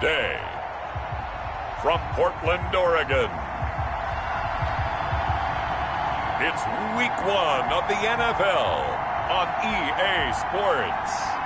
Today, from Portland, Oregon, it's Week 1 of the NFL on EA Sports.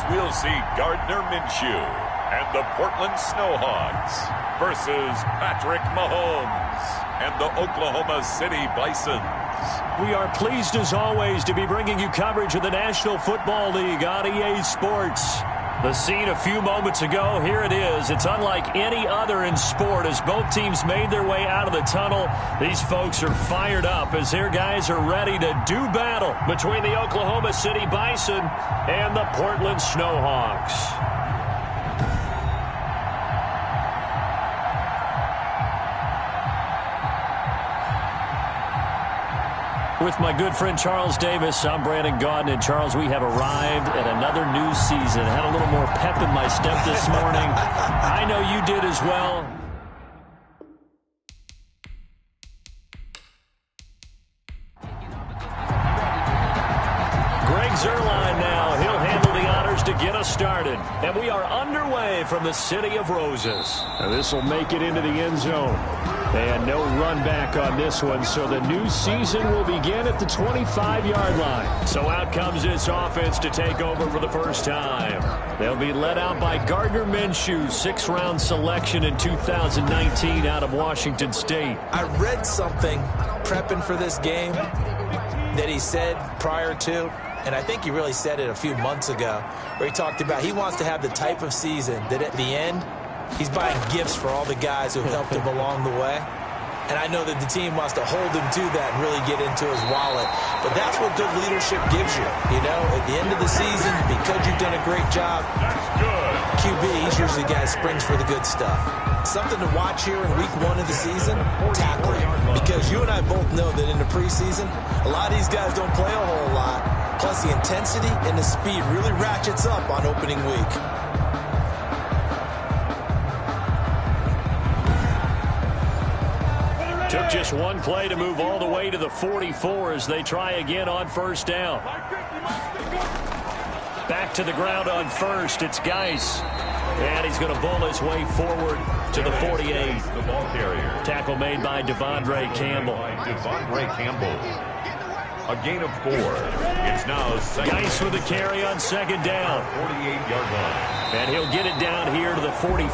We'll see Gardner Minshew and the Portland Snowhawks versus Patrick Mahomes and the Oklahoma City Bisons. We are pleased as always to be bringing you coverage of the National Football League on EA Sports. The scene a few moments ago, here it is. It's unlike any other in sport as both teams made their way out of the tunnel. These folks are fired up as their guys are ready to do battle between the Oklahoma City Bison and the Portland Snowhawks. With my good friend Charles Davis, I'm Brandon Gaudin. And Charles, we have arrived at another new season. Had a little more pep in my step this morning. I know you did as well. Greg Zuerlein now. He'll handle the honors to get us started. And we are underway from the City of Roses. Now this will make it into the end zone. And no run back on this one, so the new season will begin at the 25-yard line. So out comes this offense to take over for the first time. They'll be led out by Gardner Minshew, 6th-round selection in 2019 out of Washington State. I read something prepping for this game that he said prior to, and I think he really said it a few months ago, where he talked about he wants to have the type of season that at the end, he's buying gifts for all the guys who helped him along the way. And I know that the team wants to hold him to that and really get into his wallet. But that's what good leadership gives you. You know, at the end of the season, because you've done a great job, QB, he's usually the guy that springs for the good stuff. Something to watch here in week 1 of the season, tackling. Because you and I both know that in the preseason, a lot of these guys don't play a whole lot. Plus the intensity and the speed really ratchets up on opening week. Took just one play to move all the way to the 44 as they try again on first down. Back to the ground on first. It's Geis. And he's going to bull his way forward to the 48. The ball carrier. Tackle made by Devondre Campbell. A gain of 4. It's now second. Geis with a carry on second down. 48-yard line. And he'll get it down here to the 43.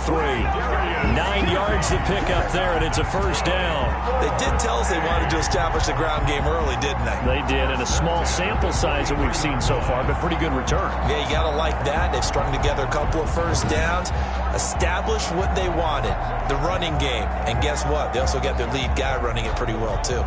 9 yards to pick up there, and it's a first down. They did tell us they wanted to establish the ground game early, didn't they? They did, and a small sample size that we've seen so far, but pretty good return. Yeah, you got to like that. They've strung together a couple of first downs, established what they wanted, the running game. And guess what? They also got their lead guy running it pretty well, too.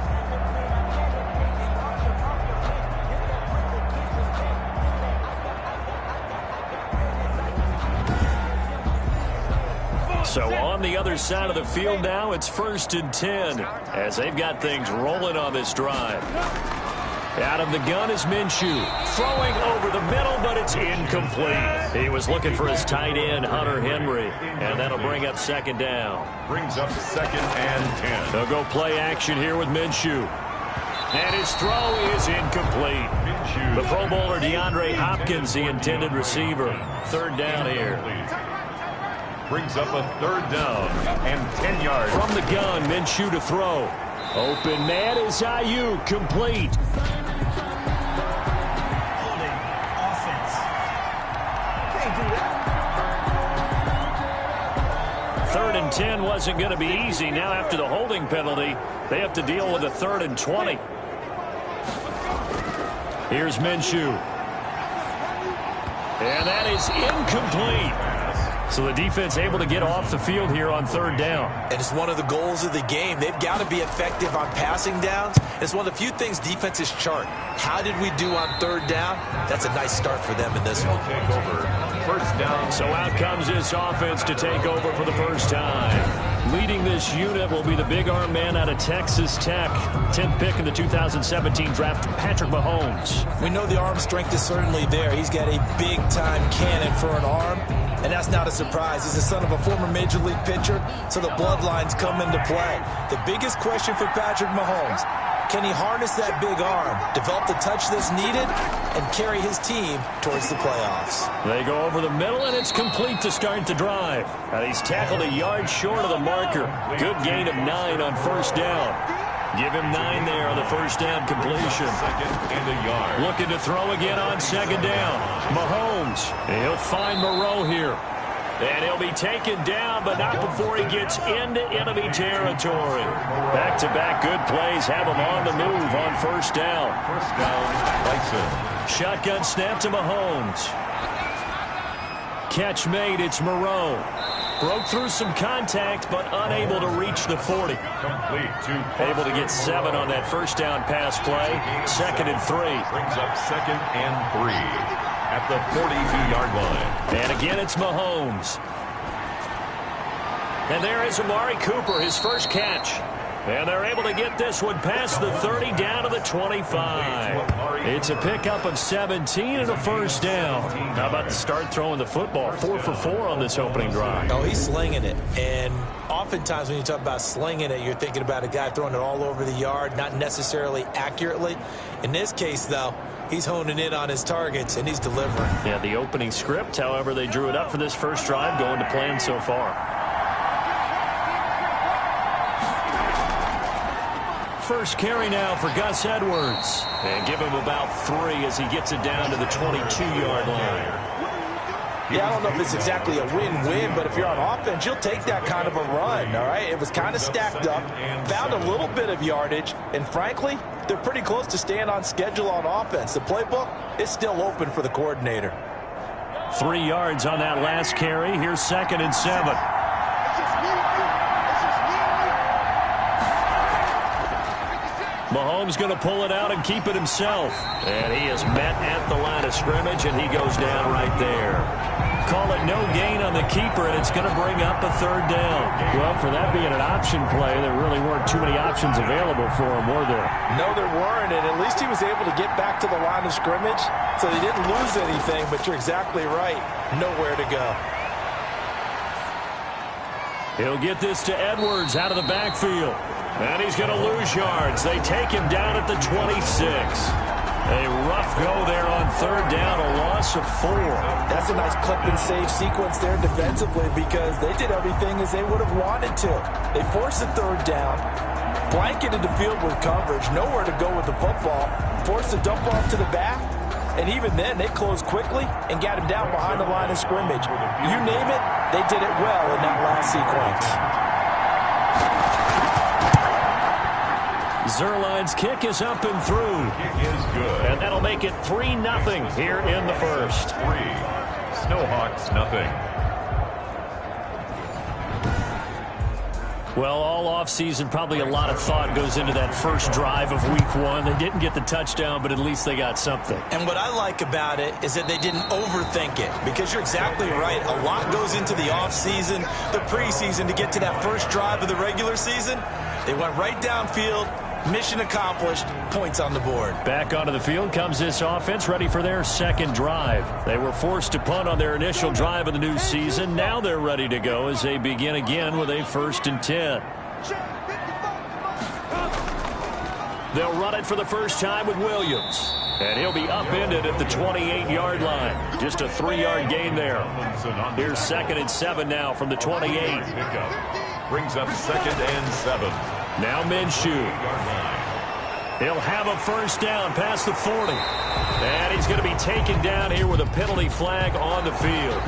So on the other side of the field now, it's 1st and 10 as they've got things rolling on this drive. Out of the gun is Minshew. Throwing over the middle, but it's incomplete. He was looking for his tight end, Hunter Henry, and that'll bring up second down. Brings up 2nd and 10. They'll go play action here with Minshew. And his throw is incomplete. The Pro Bowler DeAndre Hopkins, the intended receiver. 3rd down here. Brings up a 3rd down and 10 yards. From the gun, Minshew to throw. Open man is Ayuk, complete. Holding offense. Can't do that. 3rd and 10 wasn't going to be easy. Now after the holding penalty, they have to deal with a 3rd and 20. Here's Minshew. And that is incomplete. So the defense able to get off the field here on 3rd down. And it's one of the goals of the game. They've got to be effective on passing downs. It's one of the few things defenses chart. How did we do on 3rd down? That's a nice start for them in this one. Take over. 1st down. So out comes this offense to take over for the first time. Leading this unit will be the big arm man out of Texas Tech. 10th pick in the 2017 draft, Patrick Mahomes. We know the arm strength is certainly there. He's got a big-time cannon for an arm, and that's not a surprise. He's the son of a former Major League pitcher, so the bloodlines come into play. The biggest question for Patrick Mahomes, can he harness that big arm, develop the touch that's needed, and carry his team towards the playoffs? They go over the middle, and it's complete to start the drive. Now he's tackled a yard short of the marker. Good gain of 9 on first down. Give him 9 there on the first down completion. Second and a yard. Looking to throw again on second down. Mahomes. He'll find Moreau here. And he'll be taken down, but not before he gets into enemy territory. Back-to-back good plays have him on the move on first down. First down, Bison. Shotgun snap to Mahomes. Catch made, it's Moreau. Broke through some contact, but unable to reach the 40. Complete to Able to get 7 on that first down pass play. Second and 3. Brings up second and 3 at the 42-yard line. And again, it's Mahomes. And there is Amari Cooper, his first catch. And they're able to get this one past the 30 down to the 25. It's a pickup of 17 and a first down. How about the start throwing the football? 4 for 4 on this opening drive. Oh, he's slinging it. And oftentimes when you talk about slinging it, you're thinking about a guy throwing it all over the yard, not necessarily accurately. In this case, though, he's honing in on his targets, and he's delivering. Yeah, the opening script, however, they drew it up for this first drive, going to plan so far. First carry now for Gus Edwards. And give him about 3 as he gets it down to the 22-yard line. Yeah, I don't know if it's exactly a win-win, but if you're on offense, you'll take that kind of a run, all right? It was kind of stacked up, found a little bit of yardage, and frankly, they're pretty close to staying on schedule on offense. The playbook is still open for the coordinator. 3 yards on that last carry. Here's second and 7. Mahomes going to pull it out and keep it himself. And he is met at the line of scrimmage, and he goes down right there. Call it no gain on the keeper, and it's going to bring up a third down. Well, for that being an option play, there really weren't too many options available for him, were there? No, there weren't, and at least he was able to get back to the line of scrimmage, so he didn't lose anything, but you're exactly right. Nowhere to go. He'll get this to Edwards out of the backfield. And he's going to lose yards. They take him down at the 26. A rough go there on third down, a loss of 4. That's a nice clip and save sequence there defensively because they did everything as they would have wanted to. They forced the third down, blanketed the field with coverage, nowhere to go with the football, forced the dump off to the back, and even then they closed quickly and got him down behind the line of scrimmage. You name it, they did it well in that last sequence. Zerline's kick is up and through. Kick is good. And that'll make it 3-0 here in the first. 3. Snowhawks, nothing. Well, all offseason, probably a lot of thought goes into that first drive of week 1. They didn't get the touchdown, but at least they got something. And what I like about it is that they didn't overthink it, because you're exactly right. A lot goes into the offseason, the preseason, to get to that first drive of the regular season. They went right downfield. Mission accomplished. Points on the board. Back onto the field comes this offense, ready for their second drive. They were forced to punt on their initial drive of the new season. Now they're ready to go as they begin again with a 1st and 10. They'll run it for the first time with Williams. And he'll be upended at the 28-yard line. Just a 3-yard gain there. Here's 2nd and 7 now from the 28. Brings up 2nd and 7. Now Minshew. He'll have a first down past the 40. And he's going to be taken down here with a penalty flag on the field.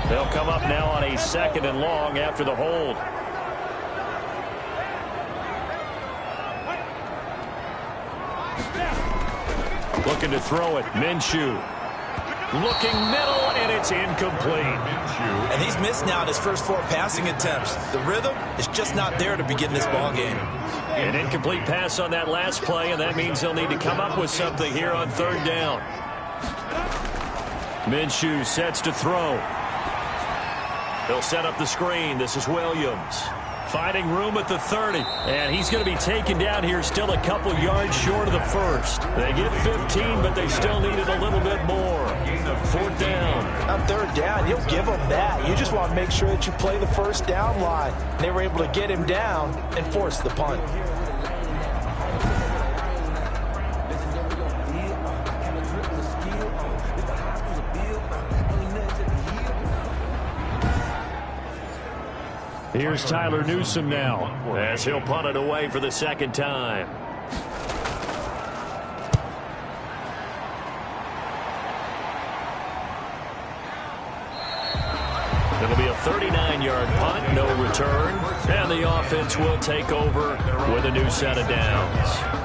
They'll come up now on a 2nd and long after the hold. Looking to throw it. Minshew. Looking middle, and it's incomplete. And he's missed now in his first 4 passing attempts. The rhythm is just not there to begin this ball game. An incomplete pass on that last play, and that means they'll need to come up with something here on third down. Minshew sets to throw. He'll set up the screen. This is Williams. Finding room at the 30. And he's going to be taken down here still a couple yards short of the first. They get 15, but they still needed a little bit more. 4th down. On 3rd down, you'll give them that. You just want to make sure that you play the first down line. They were able to get him down and force the punt. Here's Tyler Newsome now, as he'll punt it away for the 2nd time. It'll be a 39-yard punt, no return, and the offense will take over with a new set of downs.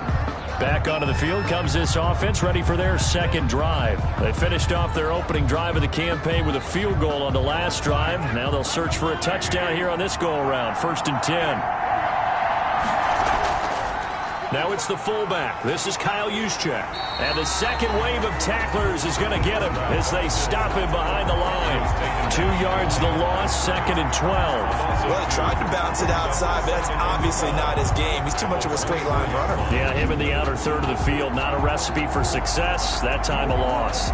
Back onto the field comes this offense, ready for their 2nd drive. They finished off their opening drive of the campaign with a field goal on the last drive. Now they'll search for a touchdown here on this go-around. 1st and 10. Now it's the fullback. This is Kyle Juszczyk. And the second wave of tacklers is going to get him as they stop him behind the line. 2 yards the loss, 2nd and 12. Well, he tried to bounce it outside, but that's obviously not his game. He's too much of a straight line runner. Yeah, him in the outer third of the field. Not a recipe for success. That time a loss.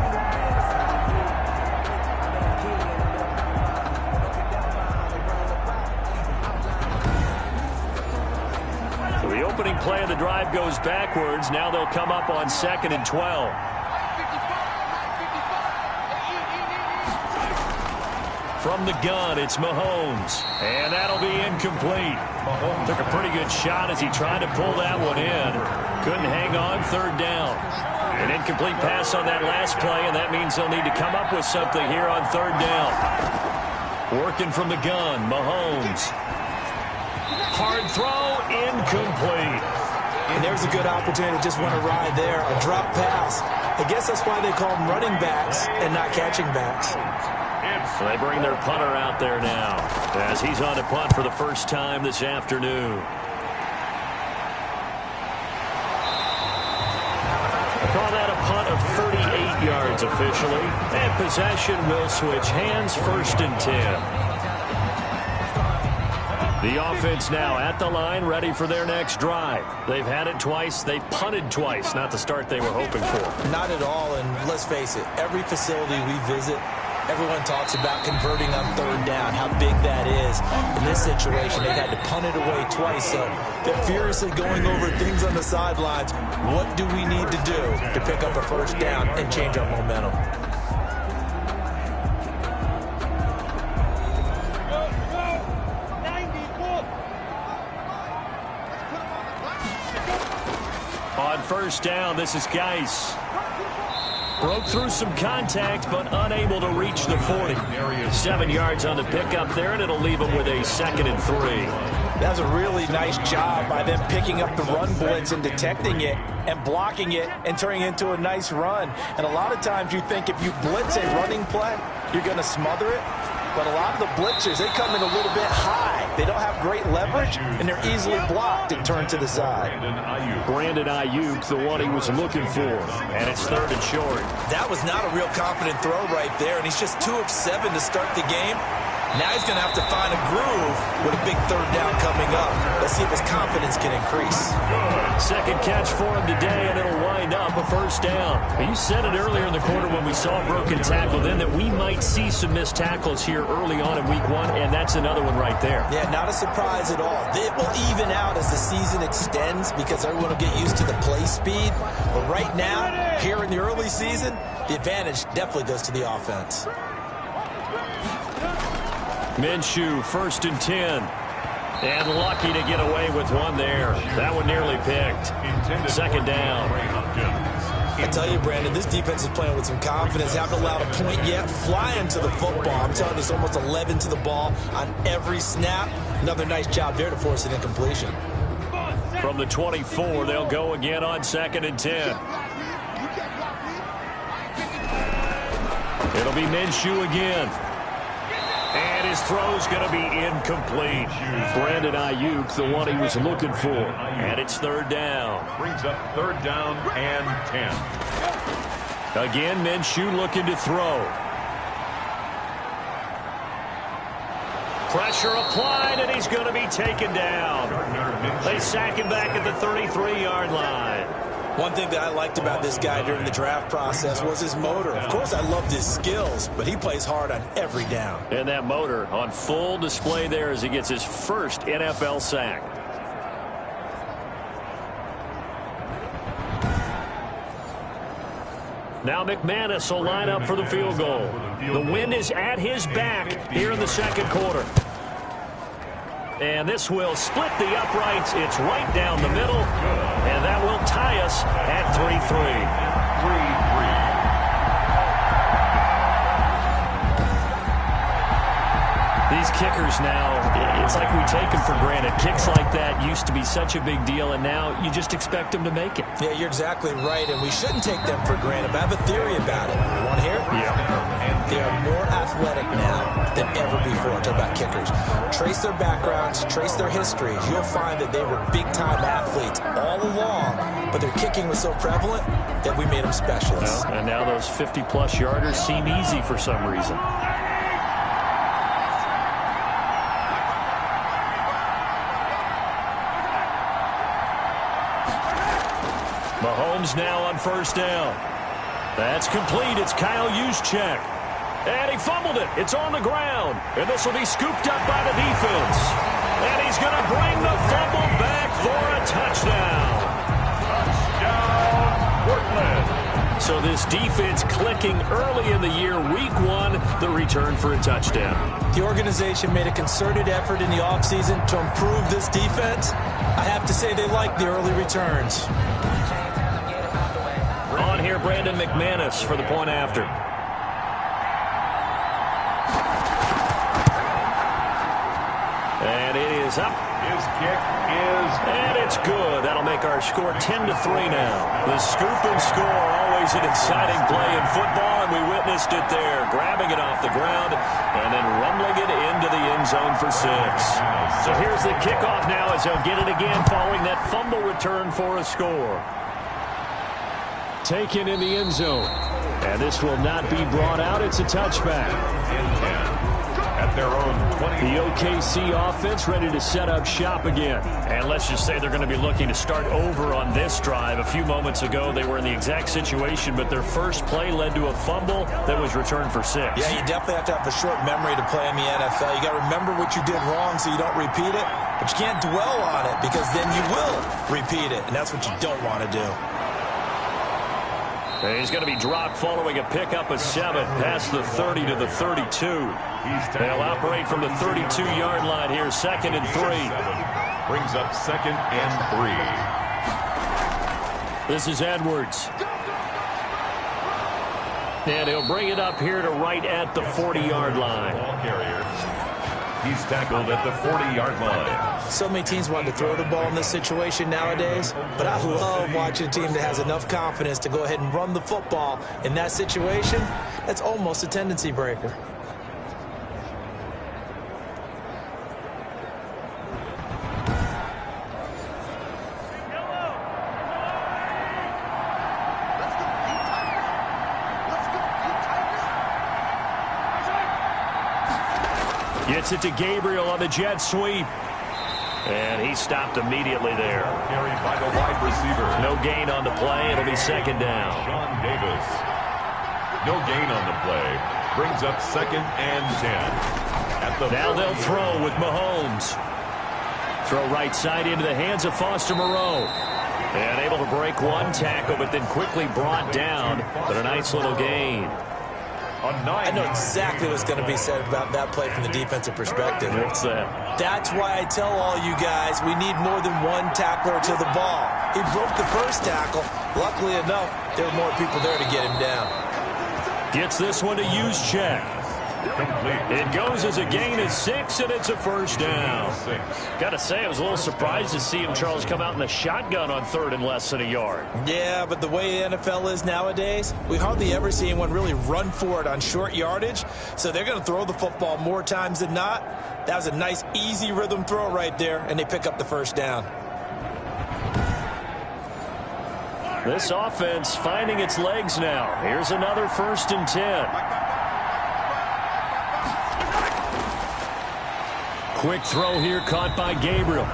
The opening play of the drive goes backwards. Now they'll come up on 2nd and 12. From the gun, it's Mahomes. And that'll be incomplete. Took a pretty good shot as he tried to pull that one in. Couldn't hang on. 3rd down. An incomplete pass on that last play, and that means they'll need to come up with something here on 3rd down. Working from the gun, Mahomes. Hard throw, incomplete. And there's a good opportunity to just want to ride there. A drop pass. I guess that's why they call them running backs and not catching backs. So they bring their punter out there now as he's on to punt for the first time this afternoon. Call that a punt of 38 yards officially. And possession will switch hands. 1st and 10. The offense now at the line, ready for their next drive. They've had it twice. They've punted twice. Not the start they were hoping for. Not at all, and let's face it, every facility we visit, everyone talks about converting on 3rd down, how big that is. In this situation, they've had to punt it away twice, so they're furiously going over things on the sidelines. What do we need to do to pick up a 1st down and change our momentum? On 1st down, this is Geis. Broke through some contact, but unable to reach the 40. 7 yards on the pickup there, and it'll leave him with a 2nd and 3. That's a really nice job by them picking up the run blitz and detecting it and blocking it and turning it into a nice run. And a lot of times you think if you blitz a running play, you're going to smother it. But a lot of the blitzers, they come in a little bit high. They don't have great leverage, and they're easily blocked and turned to the side. Brandon Ayuk, the one he was looking for. And it's 3rd and short. That was not a real confident throw right there, and he's just 2 of 7 to start the game. Now he's going to have to find a groove with a big 3rd down coming up. Let's see if his confidence can increase. 2nd catch for him today, and it'll wind up a 1st down. You said it earlier in the quarter when we saw a broken tackle then that we might see some missed tackles here early on in week 1, and that's another one right there. Yeah, not a surprise at all. It will even out as the season extends because everyone will get used to the play speed. But right now, here in the early season, the advantage definitely goes to the offense. Minshew, 1st and 10. And lucky to get away with one there. That one nearly picked. 2nd down. I tell you, Brandon, this defense is playing with some confidence. Haven't allowed a point yet. Flying to the football. I'm telling you, it's almost 11 to the ball on every snap. Another nice job there to force an incompletion. From the 24, they'll go again on 2nd and 10. It'll be Minshew again. And his throw's going to be incomplete. Brandon Ayuk, the one he was looking for. And it's 3rd down. Brings up 3rd down and 10. Again, Minshew looking to throw. Pressure applied, and he's going to be taken down. They sack him back at the 33-yard line. One thing that I liked about this guy during the draft process was his motor. Of course, I loved his skills, but he plays hard on every down. And that motor on full display there as he gets his first NFL sack. Now McManus will line up for the field goal. The wind is at his back here in the second quarter. And this will split the uprights. It's right down the middle. And that will tie us at 3-3. 3-3. These kickers now, it's like we take them for granted. Kicks like that used to be such a big deal, and now you just expect them to make it. Yeah, you're exactly right, and we shouldn't take them for granted. But I have a theory about it. You want to hear it? Yeah. They are more athletic now than ever before. Talk about kickers. Trace their backgrounds, trace their histories. You'll find that they were big-time athletes all along, but their kicking was so prevalent that we made them specialists. Well, and now those 50-plus yarders seem easy for some reason. Mahomes now on first down. That's complete. It's Kyle Juszczyk. And he fumbled it. It's on the ground. And this will be scooped up by the defense. And he's going to bring the fumble back for a touchdown. Touchdown, Portland. So this defense clicking early in the year, week one, the return for a touchdown. The organization made a concerted effort in the offseason to improve this defense. I have to say they like the early returns. On here, Brandon McManus for the point after. And it is up. His kick is... And it's good. That'll make our score 10-3 now. The scoop and score, always an exciting play in football, and we witnessed it there. Grabbing it off the ground and then rumbling it into the end zone for 6. So here's the kickoff now as they'll get it again following that fumble return for a score. Taken in the end zone. And this will not be brought out. It's a touchback. At their own 20. The OKC offense ready to set up shop again. And let's just say they're going to be looking to start over on this drive. A few moments ago, they were in the exact situation, but their first play led to a fumble that was returned for 6. Yeah, you definitely have to have a short memory to play in the NFL. You got to remember what you did wrong so you don't repeat it, but you can't dwell on it because then you will repeat it, and that's what you don't want to do. He's going to be dropped following a pickup of 7 past the 30 to the 32. They'll operate from the 32-yard line here, 2nd and 3. Brings up 2nd and 3. This is Edwards. And he'll bring it up here to right at the 40-yard line. Ball carrier. He's tackled at the 40-yard line. So many teams want to throw the ball in this situation nowadays, but I love watching a team that has enough confidence to go ahead and run the football. In that situation, that's almost a tendency breaker. Gets it to Gabriel on the jet sweep. And he stopped immediately there. Carried by the wide receiver. No gain on the play. It'll be 2nd down. Sean Davis. No gain on the play. Brings up 2nd and 10. Now they'll throw with Mahomes. Throw right side into the hands of Foster Moreau. And able to break one tackle, but then quickly brought down. But a nice little gain. I know exactly what's going to be said about that play from the defensive perspective. What's that? That's why I tell all you guys we need more than one tackler to the ball. He broke the first tackle. Luckily enough, there were more people there to get him down. Gets this one to Juszczyk. Complete. It goes as a gain of 6, and it's a first down. Got to say, I was a little surprised to see him, Charles, come out in the shotgun on 3rd and less than a yard. Yeah, but the way the NFL is nowadays, we hardly ever see anyone really run for it on short yardage. So they're going to throw the football more times than not. That was a nice, easy rhythm throw right there, and they pick up the first down. This offense finding its legs now. Here's another 1st and 10. Quick throw here caught by Gabriel.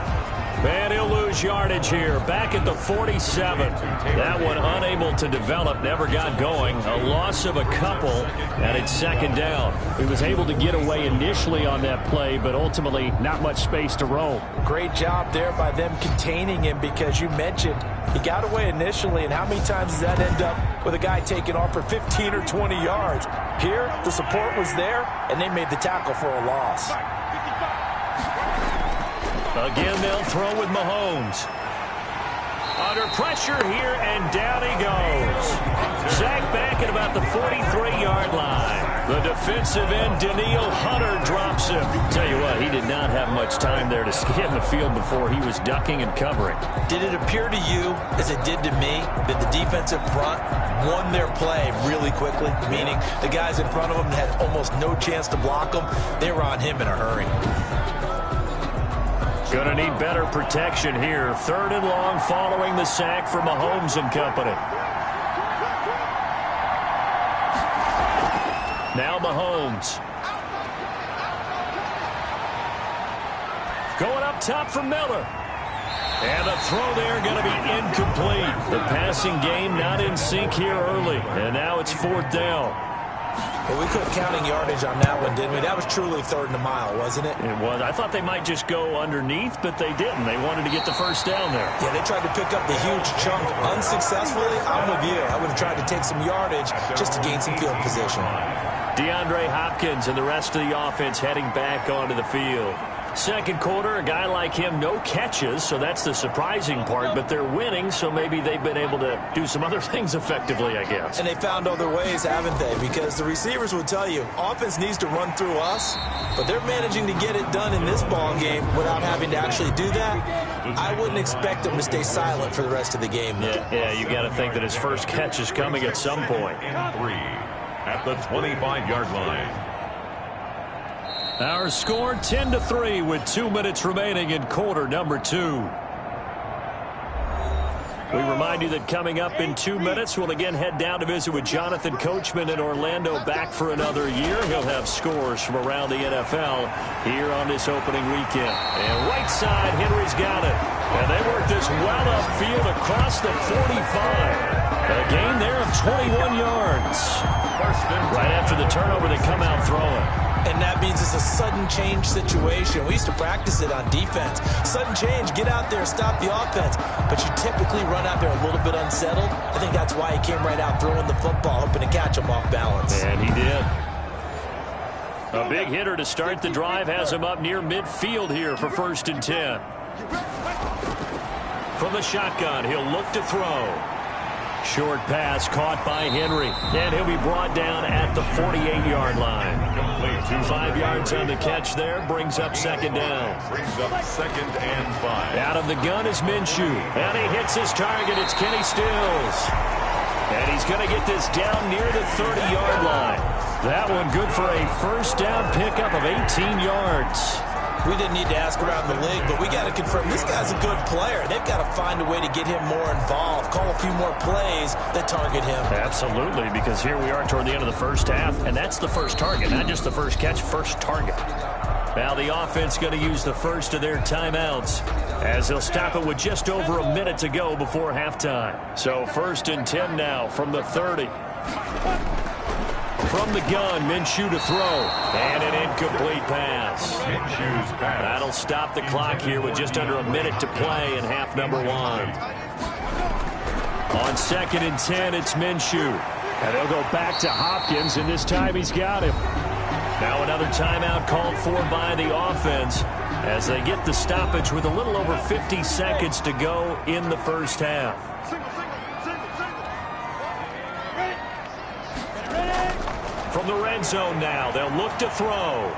And he'll lose yardage here. Back at the 47. That one unable to develop, never got going. A loss of a couple, and it's 2nd down. He was able to get away initially on that play, but ultimately not much space to roam. Great job there by them containing him, because you mentioned he got away initially, and how many times does that end up with a guy taking off for 15 or 20 yards? Here, the support was there, and they made the tackle for a loss. Again, they'll throw with Mahomes. Under pressure here, and down he goes. Sacked back at about the 43-yard line. The defensive end, Daniil Hunter, drops him. Tell you what, he did not have much time there to scan the field before he was ducking and covering. Did it appear to you, as it did to me, that the defensive front won their play really quickly? Meaning the guys in front of them had almost no chance to block them. They were on him in a hurry. Going to need better protection here. 3rd and long following the sack for Mahomes and company. Now Mahomes. Going up top for Miller. And the throw there going to be incomplete. The passing game not in sync here early. And now it's 4th down. Well, we quit counting yardage on that one, didn't we? That was truly 3rd and a mile, wasn't it? It was. I thought they might just go underneath, but they didn't. They wanted to get the 1st down there. Yeah, they tried to pick up the huge chunk unsuccessfully. I'm with you. I would have tried to take some yardage just to gain some field position. DeAndre Hopkins and the rest of the offense heading back onto the field. 2nd quarter, a guy like him, no catches, so that's the surprising part, but they're winning, so maybe they've been able to do some other things effectively, I guess. And they found other ways, haven't they? Because the receivers will tell you, offense needs to run through us, but they're managing to get it done in this ball game without having to actually do that. I wouldn't expect them to stay silent for the rest of the game. Yeah, you got to think that his first catch is coming at some point. 3 at the 25-yard line. Our score 10-3 with 2 minutes remaining in quarter number 2. We remind you that coming up in 2 minutes, we'll again head down to visit with Jonathan Coachman in Orlando, back for another year. He'll have scores from around the NFL here on this opening weekend. And right side, Henry's got it. And they work this well upfield across the 45. A gain there of 21 yards. Right after the turnover, they come out throwing. And that means it's a sudden change situation. We used to practice it on defense. Sudden change, get out there, stop the offense. But you typically run out there a little bit unsettled. I think that's why he came right out throwing the football, hoping to catch him off balance. And he did. A big hitter to start the drive has him up near midfield here for 1st and 10. From the shotgun, he'll look to throw. Short pass caught by Henry. And he'll be brought down at the 48-yard line. 5 yards on the catch there. Brings up 2nd down. Brings up 2nd and 5. Out of the gun is Minshew. And he hits his target. It's Kenny Stills. And he's going to get this down near the 30-yard line. That one good for a 1st down pickup of 18 yards. We didn't need to ask around the league, but we got to confirm this guy's a good player. They've got to find a way to get him more involved, call a few more plays that target him. Absolutely, because here we are toward the end of the 1st half, and that's the first target, not just the first catch, first target. Now the offense going to use the first of their timeouts as they'll stop it with just over a minute to go before halftime. So 1st and 10 now from the 30. From the gun, Minshew to throw. And an incomplete pass. Minshew's pass. That'll stop the clock here with just under a minute to play in half number 1. On 2nd and 10, it's Minshew. And they'll go back to Hopkins, and this time he's got him. Now another timeout called for by the offense as they get the stoppage with a little over 50 seconds to go in the 1st half. From the red zone now, they'll look to throw.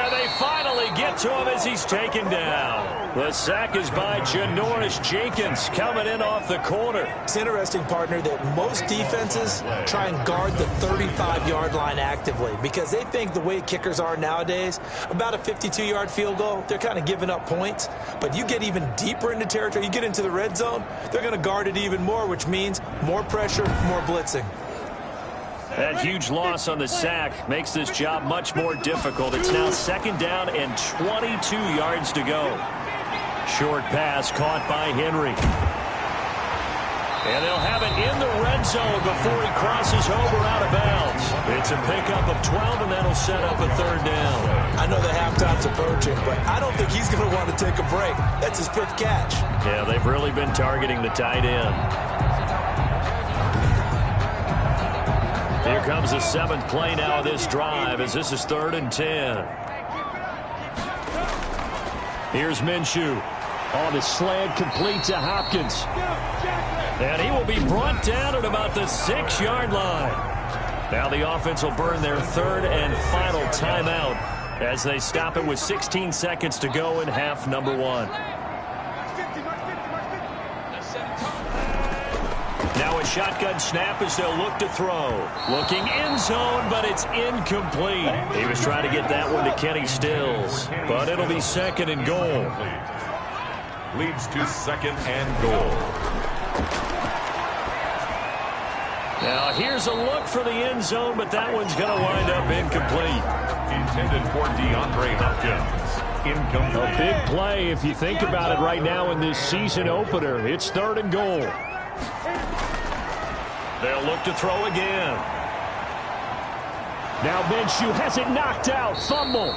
And And they finally get to him as he's taken down. The sack is by Janoris Jenkins coming in off the corner. It's interesting, partner, that most defenses try and guard the 35-yard line actively because they think the way kickers are nowadays, about a 52-yard field goal, they're kind of giving up points. But you get even deeper into territory, you get into the red zone, they're going to guard it even more, which means more pressure, more blitzing. That huge loss on the sack makes this job much more difficult. It's now 2nd down and 22 yards to go. Short pass caught by Henry. And they'll have it in the red zone before he crosses over out of bounds. It's a pickup of 12, and that'll set up a 3rd down. I know that halftime's approaching, but I don't think he's going to want to take a break. That's his 5th catch. Yeah, they've really been targeting the tight end. Here comes the 7th play now of this drive as this is 3rd and 10. Here's Minshew. On the slant, complete to Hopkins. And he will be brought down at about the 6-yard line. Now the offense will burn their 3rd and final timeout as they stop it with 16 seconds to go in half number 1. Now a shotgun snap as they'll look to throw. Looking end zone, but it's incomplete. He was trying to get that one to Kenny Stills, but it'll be 2nd and goal. Leads to 2nd and goal. Now here's a look for the end zone, but that one's going to wind up incomplete. Intended for DeAndre Hopkins. Incomplete. A big play if you think about it right now in this season opener. It's 3rd and goal. They'll look to throw again. Now Minshew has it knocked out. Fumble.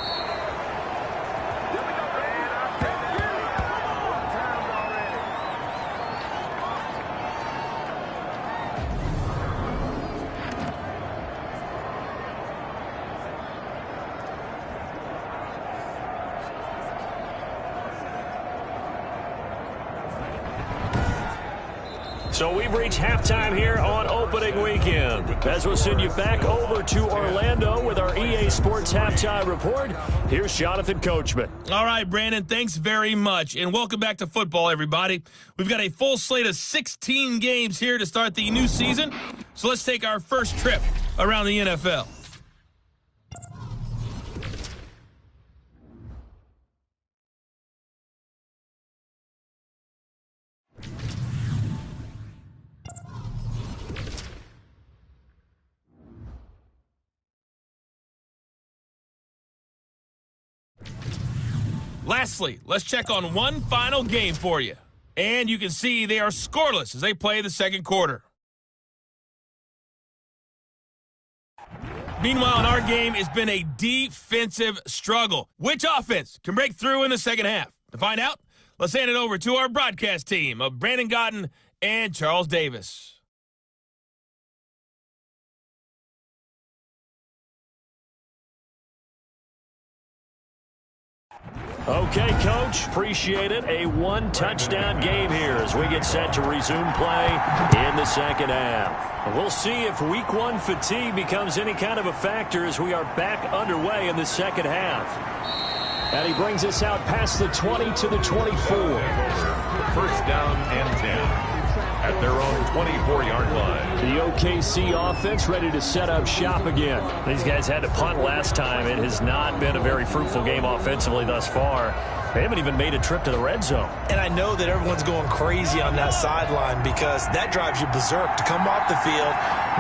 So we've reached halftime here on opening weekend. As we'll send you back over to Orlando with our EA Sports Halftime Report, here's Jonathan Coachman. All right, Brandon, thanks very much. And welcome back to football, everybody. We've got a full slate of 16 games here to start the new season. So let's take our first trip around the NFL. Lastly, let's check on one final game for you. And you can see they are scoreless as they play the 2nd quarter. Meanwhile, in our game, it's been a defensive struggle. Which offense can break through in the 2nd half? To find out, let's hand it over to our broadcast team of Brandon Gotten and Charles Davis. Okay, Coach, appreciate it. A 1-touchdown game here as we get set to resume play in the 2nd half. We'll see if Week 1 fatigue becomes any kind of a factor as we are back underway in the 2nd half. And he brings us out past the 20 to the 24. 1st down and 10. At their own 24-yard line. The OKC offense ready to set up shop again. These guys had to punt last time. It has not been a very fruitful game offensively thus far. They haven't even made a trip to the red zone. And I know that everyone's going crazy on that sideline because that drives you berserk to come off the field,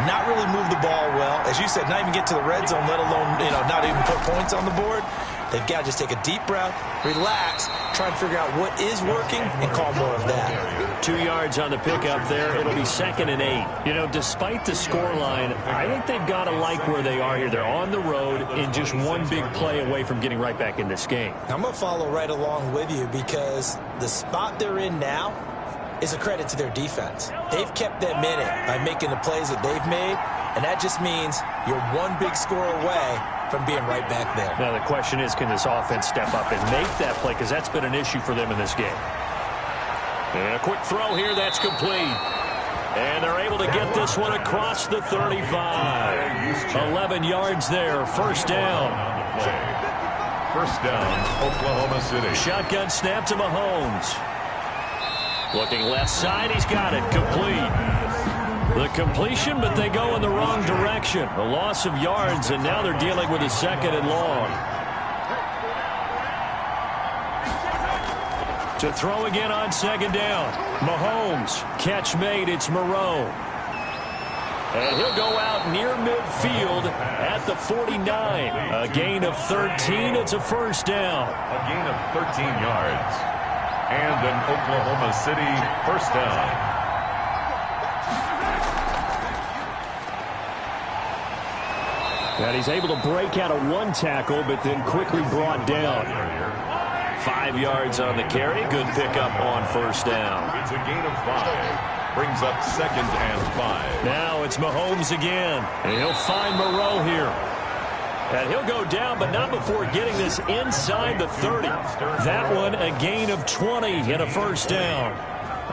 not really move the ball well. As you said, not even get to the red zone, let alone, not even put points on the board. They've got to just take a deep breath, relax, try and figure out what is working, and call more of that. 2 yards on the pickup there. It'll be 2nd and 8. Despite the scoreline, I think they've got to like where they are here. They're on the road and just one big play away from getting right back in this game. I'm going to follow right along with you because the spot they're in now is a credit to their defense. They've kept them in it by making the plays that they've made, and that just means you're one big score away from being right back there. Now, the question is, can this offense step up and make that play? Because that's been an issue for them in this game. And a quick throw here, that's complete. And they're able to get this one across the 35. 11 yards there, 1st down. First down, Oklahoma City. Shotgun snap to Mahomes. Looking left side, he's got it. Complete. The completion, but they go in the wrong direction. A loss of yards, and now they're dealing with a 2nd and long. To throw again on 2nd down. Mahomes. Catch made. It's Moreau. And he'll go out near midfield at the 49. A gain of 13. It's a first down. A gain of 13 yards. And an Oklahoma City first down. And he's able to break out of one tackle, but then quickly brought down. 5 yards on the carry. Good pickup on first down. It's a gain of 5. Brings up 2nd and 5. Now it's Mahomes again. And he'll find Moreau here. And he'll go down, but not before getting this inside the 30. That one a gain of 20 and a first down.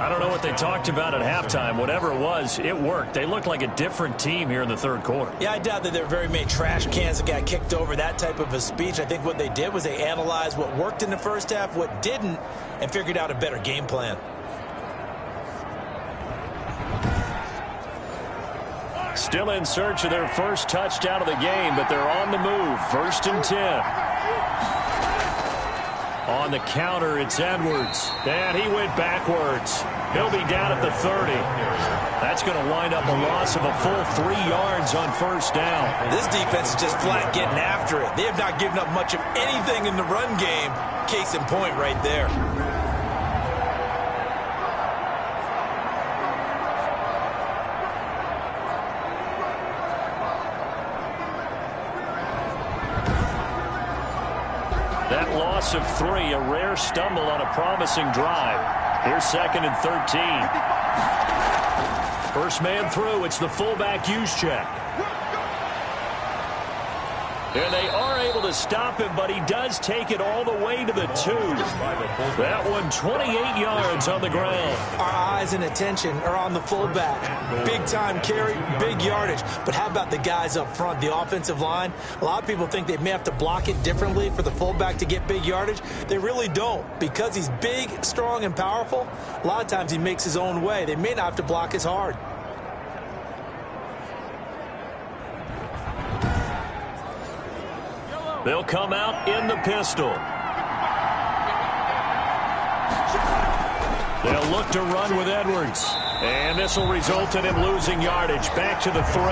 I don't know what they talked about at halftime. Whatever it was, it worked. They looked like a different team here in the 3rd quarter. Yeah, I doubt that there were very many trash cans that got kicked over, that type of a speech. I think what they did was they analyzed what worked in the first half, what didn't, and figured out a better game plan. Still in search of their first touchdown of the game, but they're on the move. 1st and 10. On the counter, it's Edwards. And he went backwards. He'll be down at the 30. That's going to wind up a loss of a full 3 yards on first down. This defense is just flat getting after it. They have not given up much of anything in the run game. Case in point right there. That loss of 3, a rare stumble on a promising drive. Here's 2nd and 13. First man through, it's the fullback use check. And they are able to stop him, but he does take it all the way to the 2. That one 28 yards on the ground. Our eyes and attention are on the fullback. Big time carry, big yardage. But how about the guys up front, the offensive line? A lot of people think they may have to block it differently for the fullback to get big yardage. They really don't. Because he's big, strong, and powerful, a lot of times he makes his own way. They may not have to block as hard. They'll come out in the pistol. They'll look to run with Edwards. And this will result in him losing yardage. Back to the 3.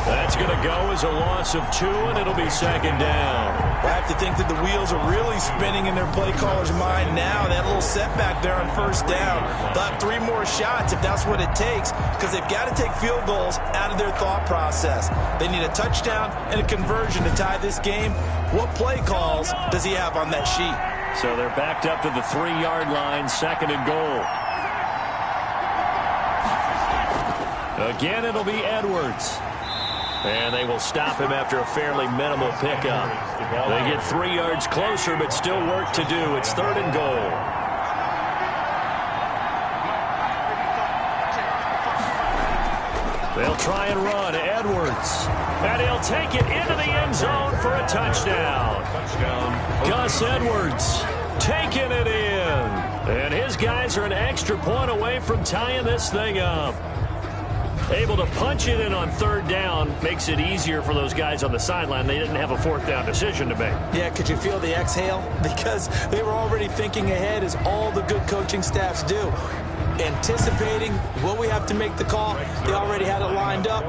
That's going to go as a loss of 2, and it'll be 2nd down. I have to think that the wheels are really spinning in their play caller's mind now. That little setback there on first down. They'll have 3 more shots if that's what it takes, because they've got to take field goals out of their thought process. They need a touchdown and a conversion to tie this game. What play calls does he have on that sheet? So they're backed up to the 3-yard line, 2nd and goal. Again, it'll be Edwards. And they will stop him after a fairly minimal pickup. They get 3 yards closer, but still work to do. It's 3rd and goal. They'll try and run. Edwards. And he'll take it into the end zone for a touchdown. Gus Edwards taking it in. And his guys are an extra point away from tying this thing up. Able to punch it in on 3rd down makes it easier for those guys on the sideline. They didn't have a 4th down decision to make. Yeah, could you feel the exhale? Because they were already thinking ahead, as all the good coaching staffs do. Anticipating, will we have to make the call? They already had it lined up.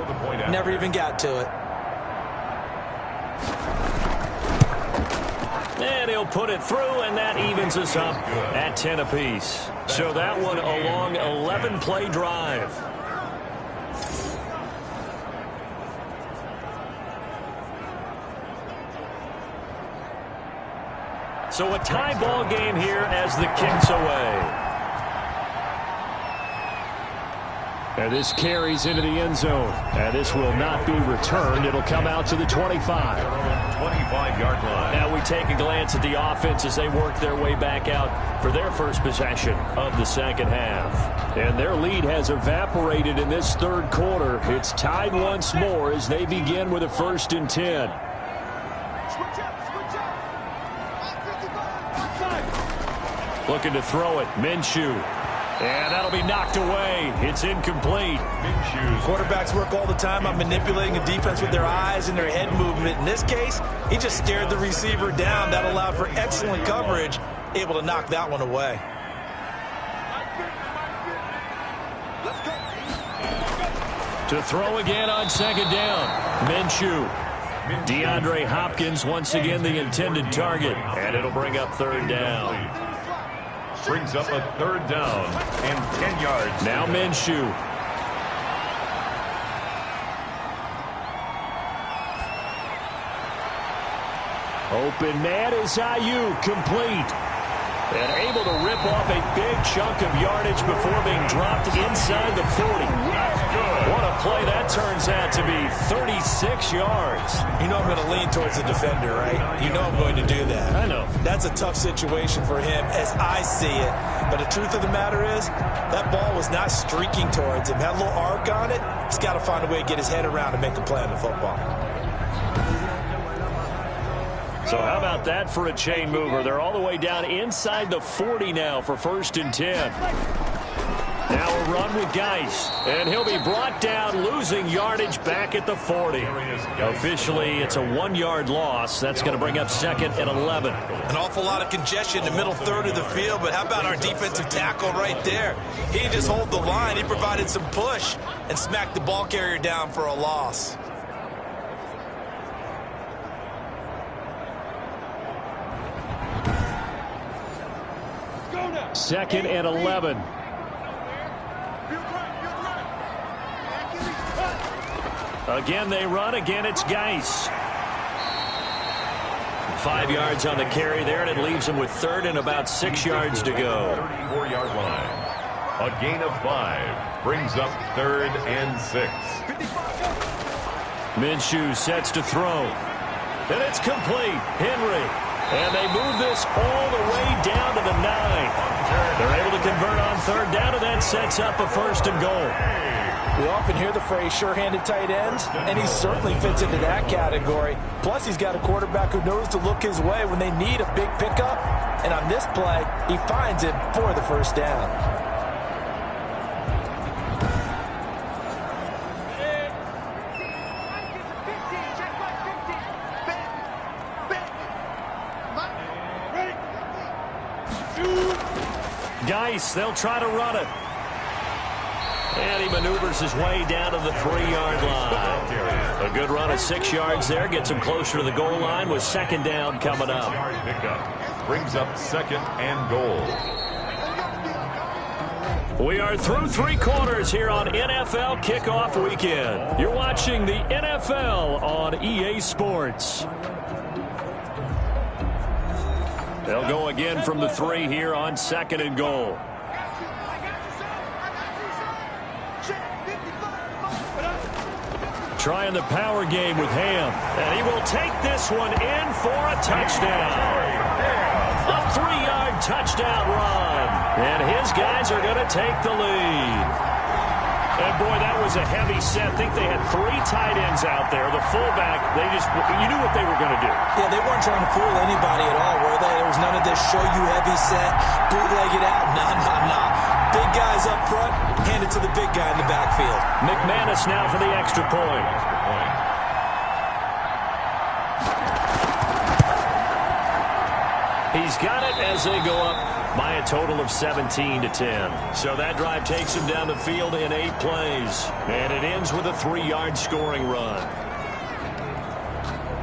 Never even got to it. And he'll put it through, and that evens us up at 10 apiece. So that one a long 11-play drive. So a tie ball game here as the kick's away. And this carries into the end zone. And this will not be returned. It'll come out to the 25. 25-yard line. Now we take a glance at the offense as they work their way back out for their first possession of the 2nd half. And their lead has evaporated in this 3rd quarter. It's tied once more as they begin with a 1st and 10. Looking to throw it. Minshew. And that'll be knocked away. It's incomplete. Quarterbacks work all the time on manipulating a defense with their eyes and their head movement. In this case, he just stared the receiver down. That allowed for excellent coverage, able to knock that one away. To throw again on second down. Minshew. DeAndre Hopkins once again the intended target. And it'll bring up third down. Brings up a third down and 10 yards. Now Minshew. Open man is Ayuk, complete. And able to rip off a big chunk of yardage before being dropped inside the 40. What a play that turns out to be, 36 yards. You know I'm going to lean towards the defender, right? You know I'm going to do that. I know. That's a tough situation for him as I see it. But the truth of the matter is, that ball was not streaking towards him. Had a little arc on it. He's got to find a way to get his head around and make a play on the football. So how about that for a chain mover? They're all the way down inside the 40 now for 1st and 10. Now a run with Geis. And he'll be brought down, losing yardage back at the 40. Officially, it's a 1-yard loss. That's going to bring up 2nd and 11. An awful lot of congestion in the middle third of the field, but how about our defensive tackle right there? He didn't just hold the line. He provided some push and smacked the ball carrier down for a loss. Second and 11. Again they run. Again it's Geis. 5 yards on the carry there, and it leaves him with 3rd and about 6 yards to go. 34-yard line. A gain of 5 brings up 3rd and 6. Minshew sets to throw. And it's complete. Henry. And they move this all the way down to the 9. They're able to convert on 3rd down, and that sets up a 1st and goal. We often hear the phrase sure-handed tight ends, and he certainly fits into that category. Plus, he's got a quarterback who knows to look his way when they need a big pickup. And on this play, he finds it for the 1st down. Geis, they'll try to run it. And he maneuvers his way down to the 3-yard line. A good run of 6 yards there. Gets him closer to the goal line with 2nd down coming up. Brings up 2nd and goal. We are through 3 quarters here on NFL Kickoff Weekend. You're watching the NFL on EA Sports. They'll go again from the 3 here on 2nd and goal. Trying the power game with Ham. And he will take this one in for a touchdown. A 3-yard touchdown run. And his guys are going to take the lead. And, boy, that was a heavy set. I think they had 3 tight ends out there. The fullback, you knew what they were going to do. Yeah, they weren't trying to fool anybody at all, were they? There was none of this show-you heavy set, bootleg it out. No. Big guys up front, hand it to the big guy in the backfield. McManus now for the extra point. He's got it as they go up by a total of 17-10. So that drive takes him down the field in 8 plays. And it ends with a 3-yard scoring run.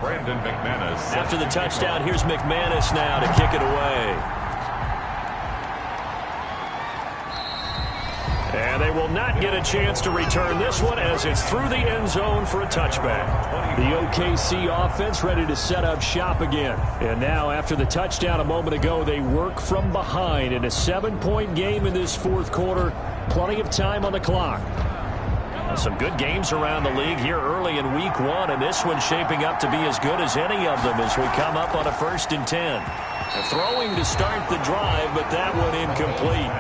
Brandon McManus. After the touchdown, here's McManus now to kick it away. And they will not get a chance to return this one as it's through the end zone for a touchback. The OKC offense ready to set up shop again. And now after the touchdown a moment ago, they work from behind in a 7-point game in this 4th quarter. Plenty of time on the clock. Some good games around the league here early in week 1, and this one's shaping up to be as good as any of them as we come up on a 1st and 10. Throwing to start the drive, but that one incomplete.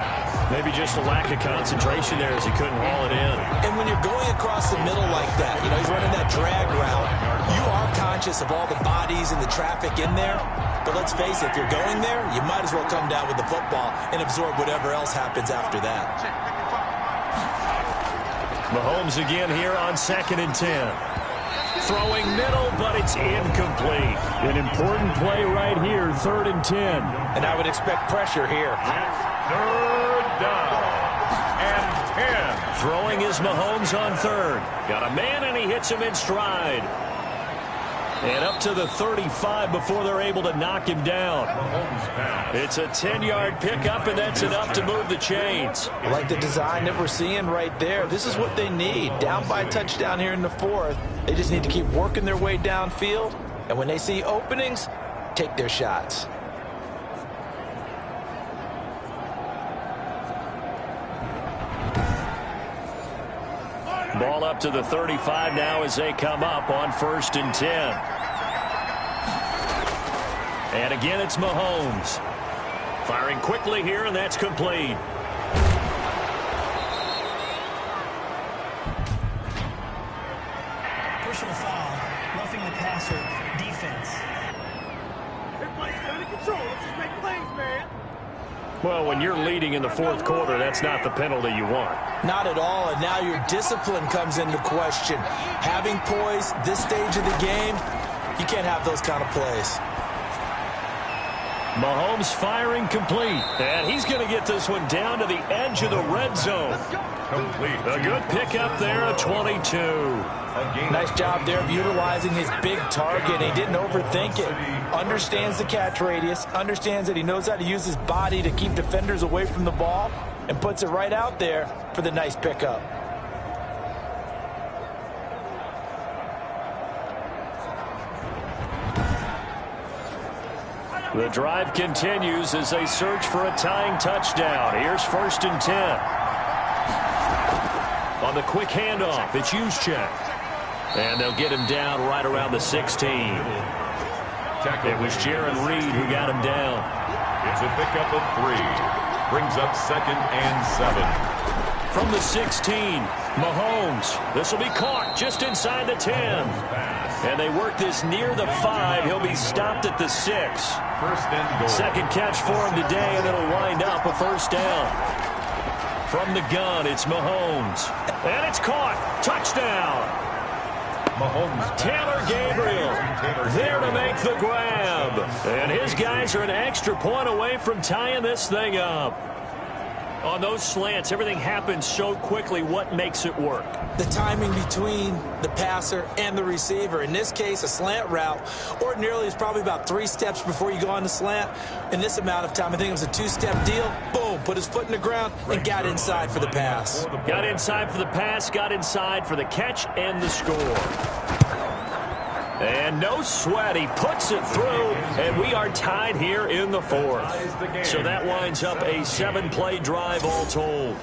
Maybe just a lack of concentration there as he couldn't haul it in. And when you're going across the middle like that, he's running that drag route, you are conscious of all the bodies and the traffic in there. But let's face it, if you're going there, you might as well come down with the football and absorb whatever else happens after that. Mahomes again here on 2nd and 10. Throwing middle, but it's incomplete. An important play right here, 3rd and 10. And I would expect pressure here. Third down and 10. Throwing is Mahomes on 3rd. Got a man, and he hits him in stride. And up to the 35 before they're able to knock him down. It's a 10-yard pickup, and that's enough to move the chains. I like the design that we're seeing right there. This is what they need. Down by a touchdown here in the 4th. They just need to keep working their way downfield. And when they see openings, take their shots. Ball up to the 35 now as they come up on 1st and 10. And again, it's Mahomes. Firing quickly here, and that's complete. Personal foul, roughing the passer, defense. Everybody's under control. Let's just make plays, man. Well, when you're leading in the 4th quarter, that's not the penalty you want. Not at all, and now your discipline comes into question. Having poise this stage of the game, you can't have those kind of plays. Mahomes firing complete, and he's going to get this one down to the edge of the red zone. Complete. A good pickup there, a 22. Nice job there of utilizing his big target. He didn't overthink it. Understands the catch radius, understands that he knows how to use his body to keep defenders away from the ball, and puts it right out there for the nice pickup. The drive continues as they search for a tying touchdown. Here's 1st and 10. On the quick handoff, it's Juszczyk. And they'll get him down right around the 16. It was Jaron Reed who got him down. It's a pickup of 3. Brings up 2nd and 7. From the 16, Mahomes. This will be caught just inside the 10. And they work this near the 5. He'll be stopped at the 6. 1st and goal. Second catch for him today, and it'll wind up a 1st down. From the gun, it's Mahomes. And it's caught. Touchdown. Mahomes. Taylor Gabriel there to make the grab. And his guys are an extra point away from tying this thing up. On those slants, everything happens so quickly. What makes it work? The timing between the passer and the receiver. In this case, a slant route ordinarily is probably about 3 steps before you go on the slant. In this amount of time, I think it was a 2-step deal. Boom, put his foot in the ground and got inside for the pass. Got inside for the pass, got inside for the catch and the score. And no sweat, he puts it through, and we are tied here in the 4th. So that winds up a 7-play drive all told.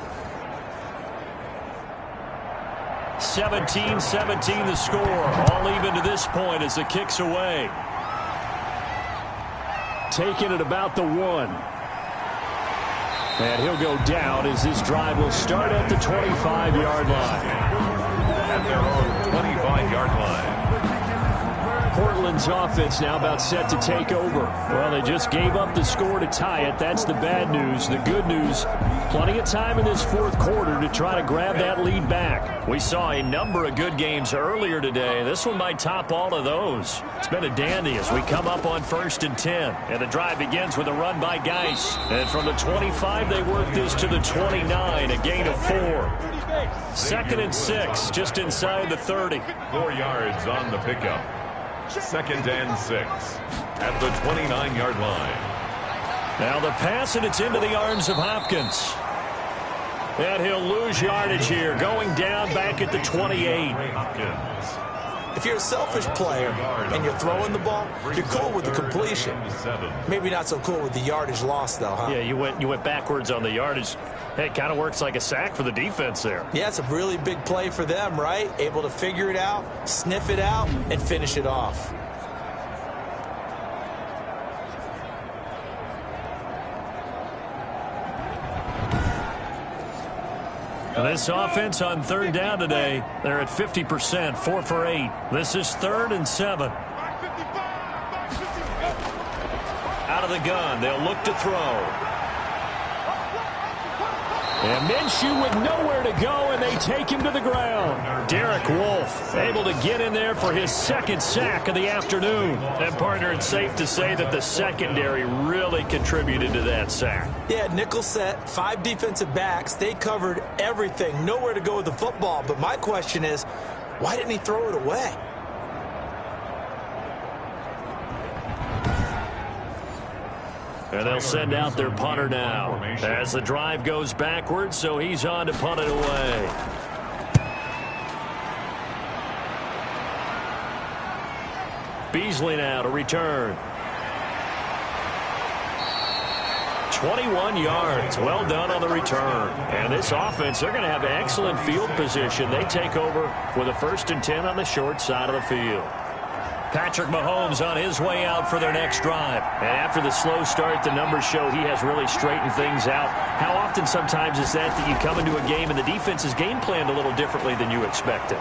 17-17 the score, all even to this point as the kick's away. Taking it about the 1. And he'll go down as this drive will start at the 25-yard line. At their own 25-yard line. Portland's offense now about set to take over. Well, they just gave up the score to tie it. That's the bad news. The good news, plenty of time in this 4th quarter to try to grab that lead back. We saw a number of good games earlier today. This one might top all of those. It's been a dandy as we come up on 1st and 10. And the drive begins with a run by Geis. And from the 25, they work this to the 29, a gain of 4. 2nd and 6, just inside the 30. 4 yards on the pickup. 2nd and 6 at the 29-yard line. Now the pass, and it's into the arms of Hopkins. And he'll lose yardage here, going down back at the 28. If you're a selfish player and you're throwing the ball, you're cool with the completion. Maybe not so cool with the yardage loss, though, huh? Yeah, you went backwards on the yardage. Hey, it kind of works like a sack for the defense there. Yeah, it's a really big play for them, right? Able to figure it out, sniff it out, and finish it off. This offense on 3rd down today, they're at 50%, 4 for 8. This is 3rd and 7. Out of the gun, they'll look to throw. And Minshew with nowhere to go, and they take him to the ground. Derek Wolfe able to get in there for his second sack of the afternoon. And, partner, it's safe to say that the secondary really contributed to that sack. Yeah, nickel set, 5 defensive backs. They covered everything. Nowhere to go with the football. But my question is, why didn't he throw it away? And they'll send out their punter now as the drive goes backwards, so he's on to punt it away. Beasley now to return. 21 yards. Well done on the return. And this offense, they're going to have excellent field position. They take over with a 1st and 10 on the short side of the field. Patrick Mahomes on his way out for their next drive. And after the slow start, the numbers show he has really straightened things out. How often sometimes is that you come into a game and the defense is game planned a little differently than you expected?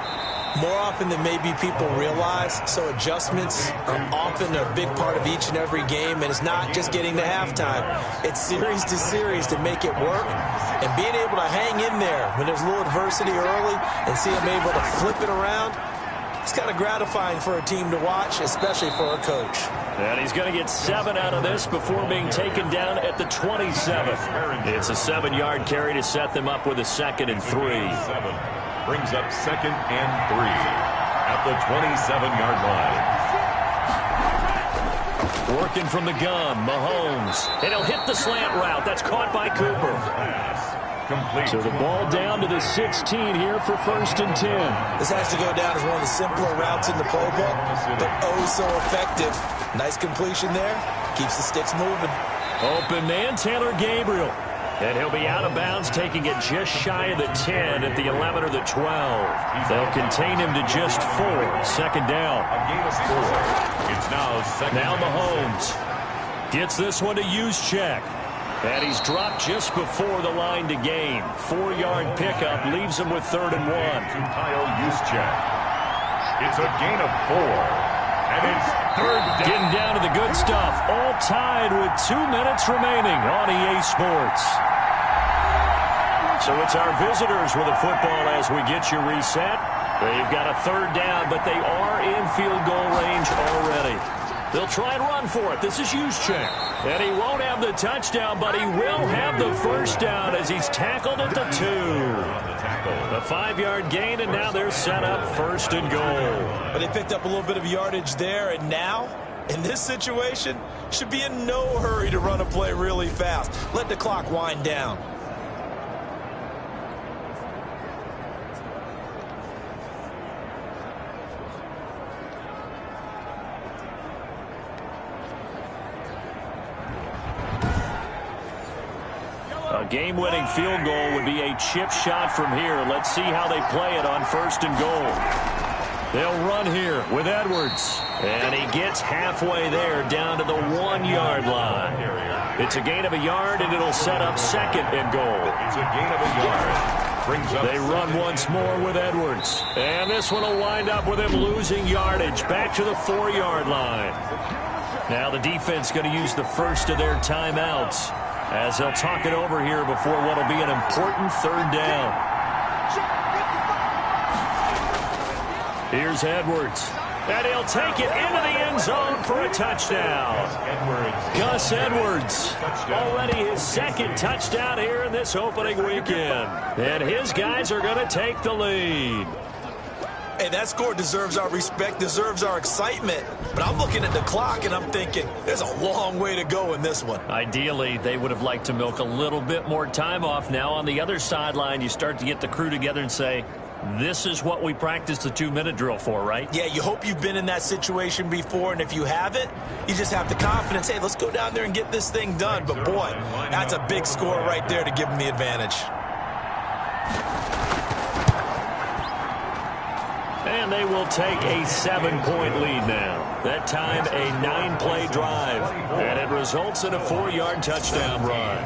More often than maybe people realize. So adjustments are often a big part of each and every game. And it's not just getting to halftime. It's series to series to make it work. And being able to hang in there when there's a little adversity early and see them able to flip it around, it's kind of gratifying for a team to watch, especially for a coach. And he's going to get 7 out of this before being taken down at the 27. It's a 7-yard carry to set them up with a 2nd and 3. Brings up 2nd and 3 at the 27-yard line. Working from the gun, Mahomes. And he'll hit the slant route. That's caught by Cooper. Complete. So the ball down to the 16 here for 1st and 10. This has to go down as one of the simpler routes in the playbook, but oh so effective. Nice completion there. Keeps the sticks moving. Open man, Taylor Gabriel. And he'll be out of bounds, taking it just shy of the 10 at the 11 or the 12. They'll contain him to just 4. 2nd down. A gain of 4. It's now 2nd. Now Mahomes gets this one to Juszczyk. And he's dropped just before the line to gain. 4-yard pickup leaves him with 3rd and 1. To Kyle Juszczyk. It's a gain of 4. And it's 3rd down. Getting down to the good stuff. All tied with 2 minutes remaining on EA Sports. So it's our visitors with a football as we get you reset. They've got a 3rd down, but they are in field goal range already. They'll try and run for it. This is Juszczyk. And he won't have the touchdown, but he will have the 1st down as he's tackled at the 2. A 5-yard gain, and now they're set up 1st and goal. But they picked up a little bit of yardage there, and now, in this situation, should be in no hurry to run a play really fast. Let the clock wind down. A game-winning field goal would be a chip shot from here. Let's see how they play it on 1st and goal. They'll run here with Edwards. And he gets halfway there down to the 1-yard line. It's a gain of a yard, and it'll set up 2nd and goal. It's a gain of a yard. Brings up they run once more with Edwards. And this one will wind up with him losing yardage back to the 4-yard line. Now the defense going to use the first of their timeouts as they'll talk it over here before what will be an important 3rd down. Here's Edwards. And he'll take it into the end zone for a touchdown. Gus Edwards, already his 2nd touchdown here in this opening weekend. And his guys are going to take the lead. Hey, that score deserves our respect, deserves our excitement. But I'm looking at the clock, and I'm thinking there's a long way to go in this one. Ideally, they would have liked to milk a little bit more time off. Now, on the other sideline, you start to get the crew together and say, this is what we practiced the 2-minute drill for, right? Yeah, you hope you've been in that situation before, and if you haven't, you just have the confidence, hey, let's go down there and get this thing done. But, boy, that's a big score right there to give them the advantage. And they will take a 7-point lead now. That time, a 9-play drive. And it results in a 4-yard touchdown run.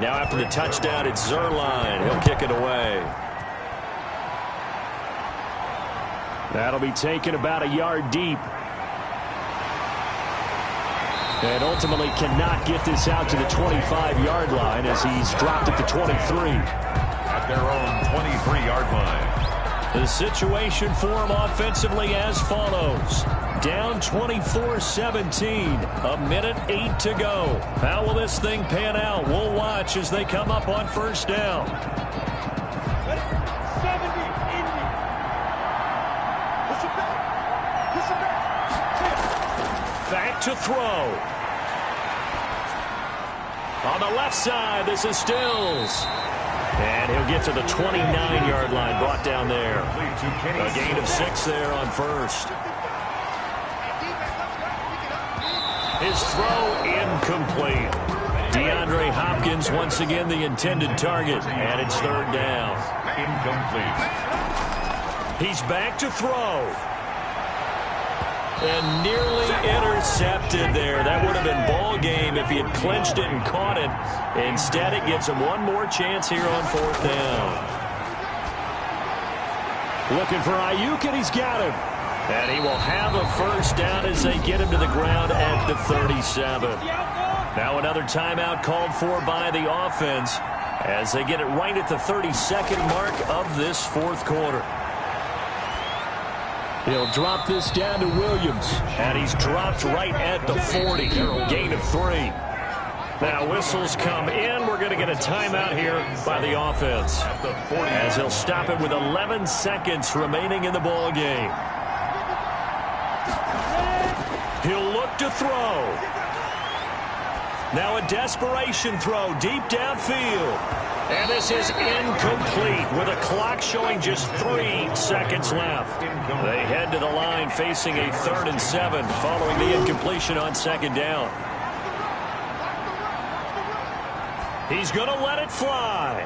Now after the touchdown, it's Zuerlein. He'll kick it away. That'll be taken about a yard deep. And ultimately cannot get this out to the 25-yard line as he's dropped at the 23. At their own 23-yard line. The situation for him offensively as follows. Down 24-17. A minute 8 to go. How will this thing pan out? We'll watch as they come up on first down. Back to throw. On the left side, this is Stills. And he'll get to the 29-yard line, brought down there. A gain of 6 there on first. His throw incomplete. DeAndre Hopkins once again the intended target, and it's third down. Incomplete. He's back to throw. And nearly intercepted there. That would have been ball game if he had clinched it and caught it. Instead, it gives him one more chance here on fourth down. Looking for Ayuk, and he's got him. And he will have a first down as they get him to the ground at the 37. Now another timeout called for by the offense as they get it right at the 32nd mark of this fourth quarter. He'll drop this down to Williams, and he's dropped right at the 40. Gain of 3. Now whistles come in. We're going to get a timeout here by the offense as he'll stop it with 11 seconds remaining in the ball game. He'll look to throw. Now a desperation throw deep downfield. And this is incomplete with a clock showing just 3 seconds left. They head to the line facing a 3rd and 7 following the incompletion on second down. He's going to let it fly.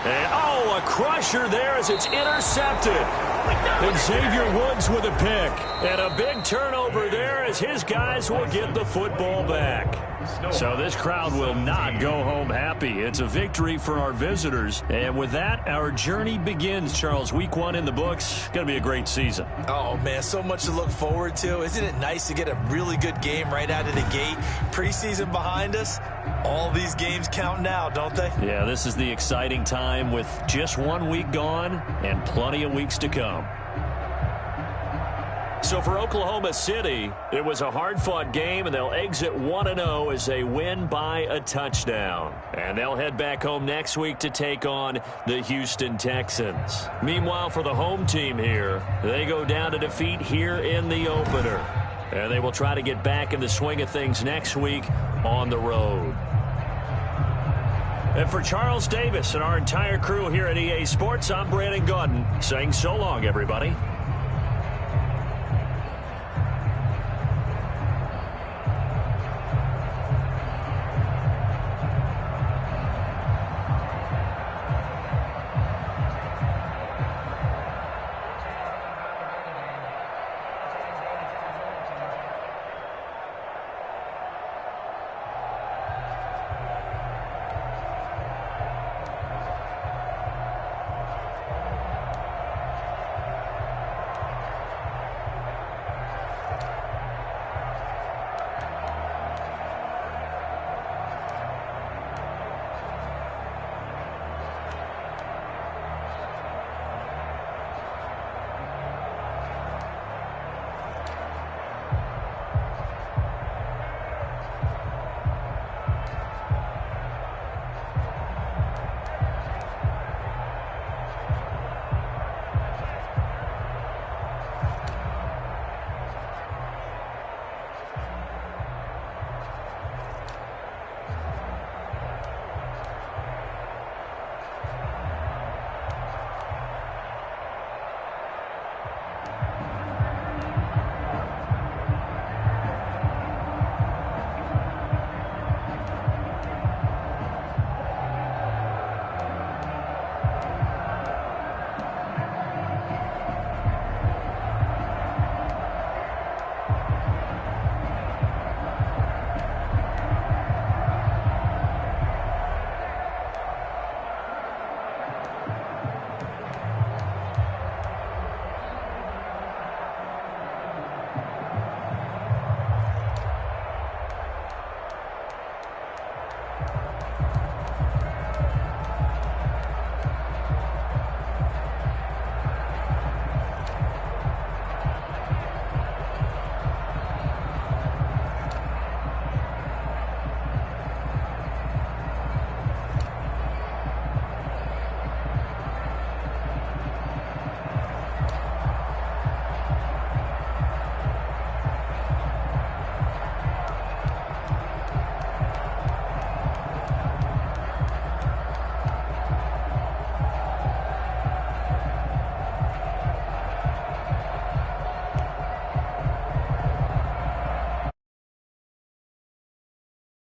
And, oh, a crusher there as it's intercepted. And Xavier Woods with a pick. And a big turnover there as his guys will get the football back. So this crowd will not go home happy. It's a victory for our visitors. And with that, our journey begins, Charles. Week 1 in the books. Going to be a great season. Oh, man, so much to look forward to. Isn't it nice to get a really good game right out of the gate? Preseason behind us. All these games count now, don't they? Yeah, this is the exciting time with just 1 week gone and plenty of weeks to come. So for Oklahoma City, it was a hard-fought game, and they'll exit 1-0 as they win by a touchdown. And they'll head back home next week to take on the Houston Texans. Meanwhile, for the home team here, they go down to defeat here in the opener. And they will try to get back in the swing of things next week on the road. And for Charles Davis and our entire crew here at EA Sports, I'm Brandon Gaudin saying so long, everybody.